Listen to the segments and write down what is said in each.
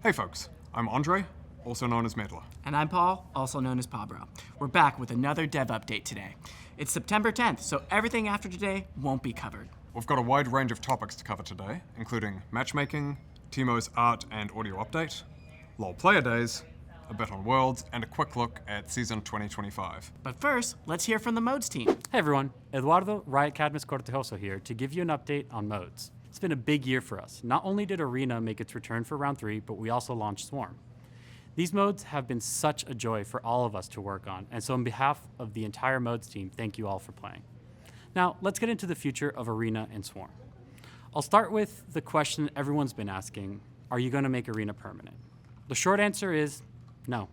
Hey folks, I'm Andre, also known as Meddler. And I'm Paul, also known as Pabro. We're back with another dev update today. It's September 10th, so everything after today won't be covered. We've got a wide range of topics to cover today, including matchmaking, Teemo's art and audio update, LoL player days, a bit on Worlds, and a quick look at Season 2025. But first, let's hear from the modes team. Hey everyone, Eduardo Riot Cadmus Cortejoso here to give you an update on modes. It's been a big year for us. Not only did Arena make its return for round 3, but we also launched Swarm. These modes have been such a joy for all of us to work on, and so on behalf of the entire modes team, thank you all for playing. Now, let's get into the future of Arena and Swarm. I'll start with the question everyone's been asking, are you going to make Arena permanent? The short answer is no.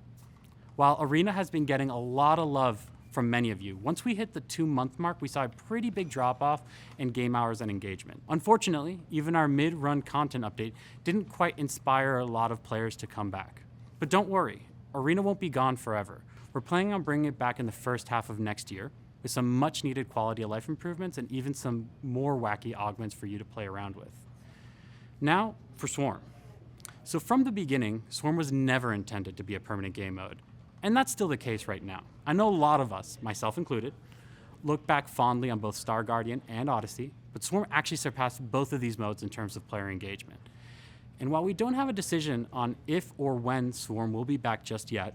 While Arena has been getting a lot of love from many of you, once we hit the 2-month mark, we saw a pretty big drop-off in game hours and engagement. Unfortunately, even our mid-run content update didn't quite inspire a lot of players to come back. But don't worry, Arena won't be gone forever. We're planning on bringing it back in the first half of next year with some much needed quality of life improvements and even some more wacky augments for you to play around with. Now for Swarm. So from the beginning, Swarm was never intended to be a permanent game mode. And that's still the case right now. I know a lot of us, myself included, look back fondly on both Star Guardian and Odyssey, but Swarm actually surpassed both of these modes in terms of player engagement. And while we don't have a decision on if or when Swarm will be back just yet,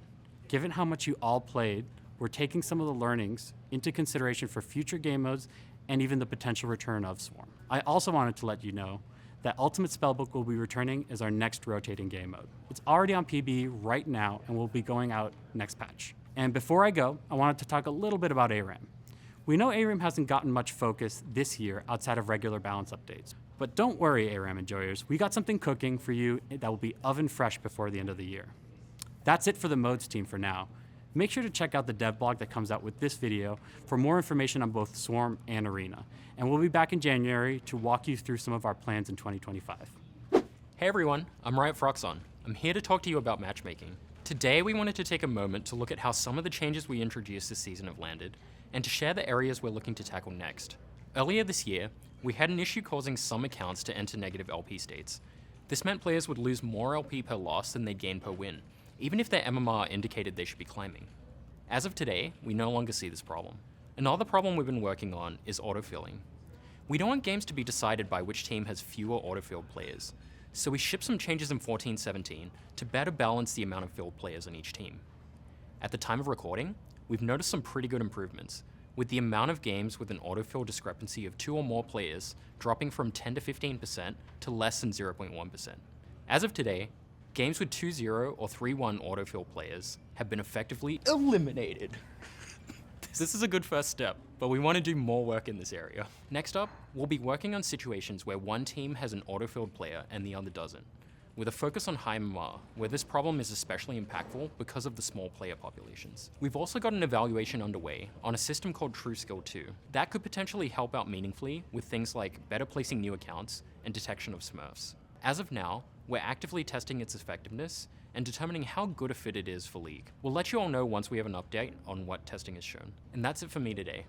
given how much you all played, we're taking some of the learnings into consideration for future game modes and even the potential return of Swarm. I also wanted to let you know that Ultimate Spellbook will be returning as our next rotating game mode. It's already on PB right now and will be going out next patch. And before I go, I wanted to talk a little bit about ARAM. We know ARAM hasn't gotten much focus this year outside of regular balance updates. But don't worry, ARAM enjoyers, we got something cooking for you that will be oven fresh before the end of the year. That's it for the modes team for now. Make sure to check out the dev blog that comes out with this video for more information on both Swarm and Arena. And we'll be back in January to walk you through some of our plans in 2025. Hey everyone, I'm Phroxzon. I'm here to talk to you about matchmaking. Today we wanted to take a moment to look at how some of the changes we introduced this season have landed, and to share the areas we're looking to tackle next. Earlier this year, we had an issue causing some accounts to enter negative LP states. This meant players would lose more LP per loss than they'd gain per win, even if their MMR indicated they should be climbing. As of today, we no longer see this problem. Another problem we've been working on is autofilling. We don't want games to be decided by which team has fewer autofilled players, so we shipped some changes in 14-17 to better balance the amount of filled players on each team. At the time of recording, we've noticed some pretty good improvements, with the amount of games with an autofill discrepancy of 2 or more players dropping from 10 to 15% to less than 0.1%. As of today, games with 2-0 or 3-1 autofill players have been effectively eliminated. This is a good first step, but we want to do more work in this area. Next up, we'll be working on situations where one team has an autofilled player and the other doesn't, with a focus on high MMR, where this problem is especially impactful because of the small player populations. We've also got an evaluation underway on a system called True Skill 2 that could potentially help out meaningfully with things like better placing new accounts and detection of smurfs. As of now, we're actively testing its effectiveness and determining how good a fit it is for League. We'll let you all know once we have an update on what testing has shown. And that's it for me today.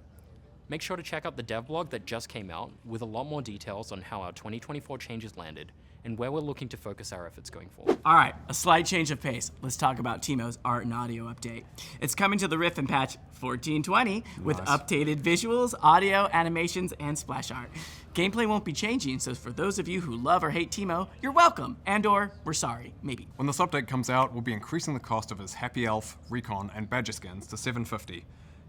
Make sure to check out the dev blog that just came out with a lot more details on how our 2024 changes landed and where we're looking to focus our efforts going forward. All right, a slight change of pace. Let's talk about Teemo's art and audio update. It's coming to the Rift in patch 1420 with updated visuals, audio, animations, and splash art. Gameplay won't be changing, so for those of you who love or hate Teemo, you're welcome, and/or we're sorry, maybe. When this update comes out, we'll be increasing the cost of his Happy Elf, Recon, and Badger skins to $750,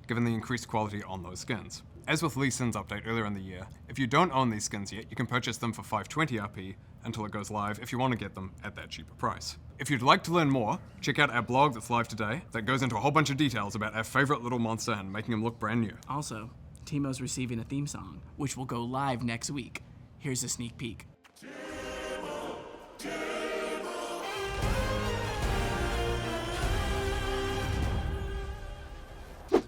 given the increased quality on those skins. As with Lee Sin's update earlier in the year, if you don't own these skins yet, you can purchase them for 520 RP until it goes live if you want to get them at that cheaper price. If you'd like to learn more, check out our blog that's live today that goes into a whole bunch of details about our favorite little monster and making him look brand new. Also, Teemo's receiving a theme song, which will go live next week. Here's a sneak peek.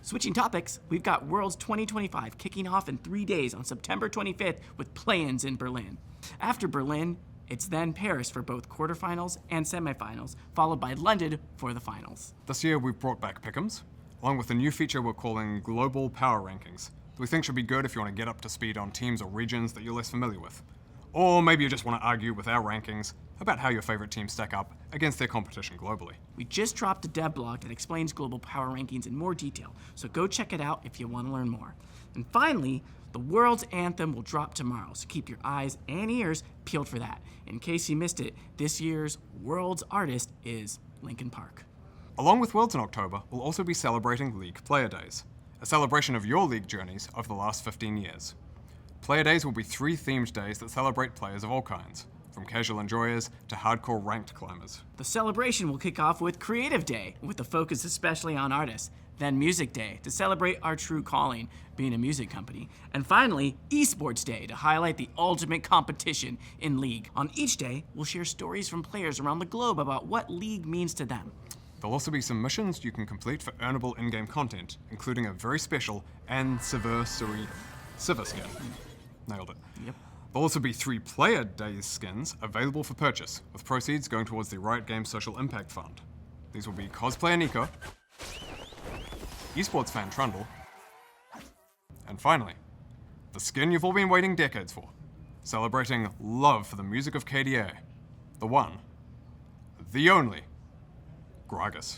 Switching topics, we've got Worlds 2025 kicking off in 3 days on September 25th with play-ins in Berlin. After Berlin, it's then Paris for both quarterfinals and semifinals, followed by London for the finals. This year we've brought back pick'ems, along with a new feature we're calling Global Power Rankings, that we think should be good if you want to get up to speed on teams or regions that you're less familiar with. Or maybe you just want to argue with our rankings about how your favorite teams stack up against their competition globally. We just dropped a dev blog that explains global power rankings in more detail, so go check it out if you want to learn more. And finally, the world's anthem will drop tomorrow, so keep your eyes and ears peeled for that. In case you missed it, this year's world's artist is Linkin Park. Along with Worlds in October, we'll also be celebrating League Player Days, a celebration of your League journeys over the last 15 years. Player Days will be 3 themed days that celebrate players of all kinds, from casual enjoyers to hardcore ranked climbers. The celebration will kick off with Creative Day, with a focus especially on artists. Then Music Day, to celebrate our true calling, being a music company. And finally, Esports Day, to highlight the ultimate competition in League. On each day, we'll share stories from players around the globe about what League means to them. There'll also be some missions you can complete for earnable in-game content, including a very special anniversary Sivir skin. Nailed it. Yep. There'll also be 3 Player Days skins available for purchase, with proceeds going towards the Riot Games Social Impact Fund. These will be Cosplayer Nico, Esports Fan Trundle, and finally, the skin you've all been waiting decades for, celebrating love for the music of KDA, the one, the only, Gragas.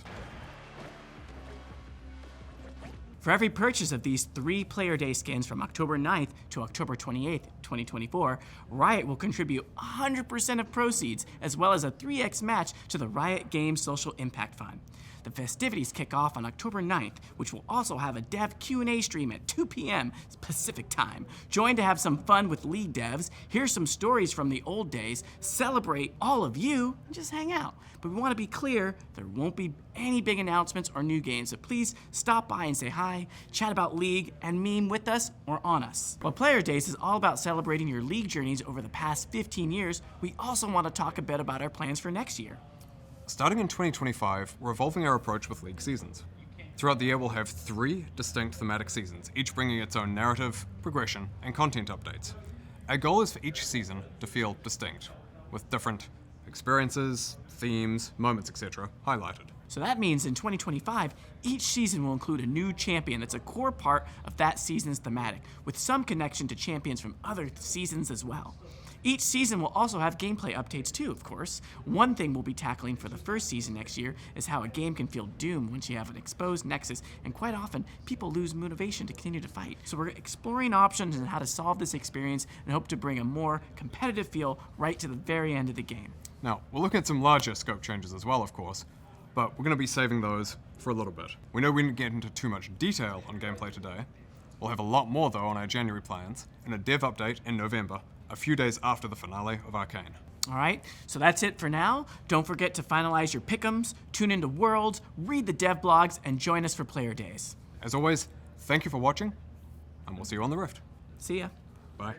For every purchase of these 3 Player Day skins from October 9th to October 28th, 2024, Riot will contribute 100% of proceeds, as well as a 3x match to the Riot Games Social Impact Fund. The festivities kick off on October 9th, which will also have a dev Q&A stream at 2 p.m. Pacific time. Join to have some fun with League devs, hear some stories from the old days, celebrate all of you, and just hang out. But we want to be clear, there won't be any big announcements or new games, so please stop by and say hi, chat about League, and meme with us or on us. While Player Days is all about celebrating your League journeys over the past 15 years, we also want to talk a bit about our plans for next year. Starting in 2025, we're evolving our approach with League seasons. Throughout the year, we'll have 3 distinct thematic seasons, each bringing its own narrative, progression, and content updates. Our goal is for each season to feel distinct, with different experiences, themes, moments, etc. highlighted. So that means in 2025, each season will include a new champion that's a core part of that season's thematic, with some connection to champions from other seasons as well. Each season will also have gameplay updates too, of course. One thing we'll be tackling for the first season next year is how a game can feel doomed once you have an exposed nexus, and quite often, people lose motivation to continue to fight. So we're exploring options on how to solve this experience and hope to bring a more competitive feel right to the very end of the game. Now, we're looking at some larger scope changes as well, of course, but we're going to be saving those for a little bit. We know we didn't get into too much detail on gameplay today. We'll have a lot more, though, on our January plans, and a dev update in November, a few days after the finale of Arcane. All right, so that's it for now. Don't forget to finalize your pick'ems, tune into Worlds, read the dev blogs, and join us for Player Days. As always, thank you for watching, and we'll see you on the Rift. See ya. Bye.